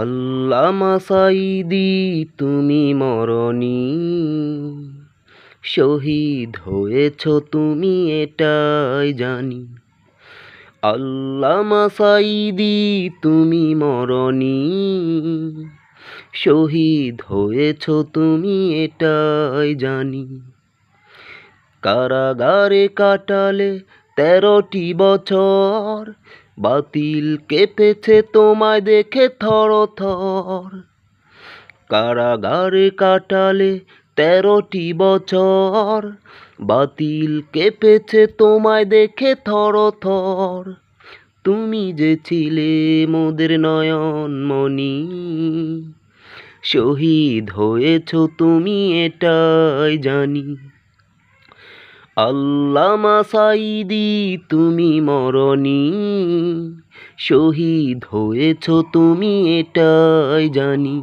আল্লামা সাঈদী তুমি মরণী, শহীদ হয়েছ তুমি এটাই জানি। আল্লামা সাঈদী তুমি মরণী, শহীদ হয়েছ তুমি এটাই জানি। কারাগারে কাটালে 13টি বছর, বাতিল কেঁপেছে তোমায় দেখে থরথর। কারাগারে কাটালে 13টি বছর, বাতিল কেঁপেছে তোমায় দেখে থরথর। তুমি যে ছিলে মোদের নয়নমণি, শহীদ হয়েছ তুমি এটাই জানি। আল্লামা সাঈদী তুমি মরণী, শহীদ হয়েছ তুমি এটাই জানি।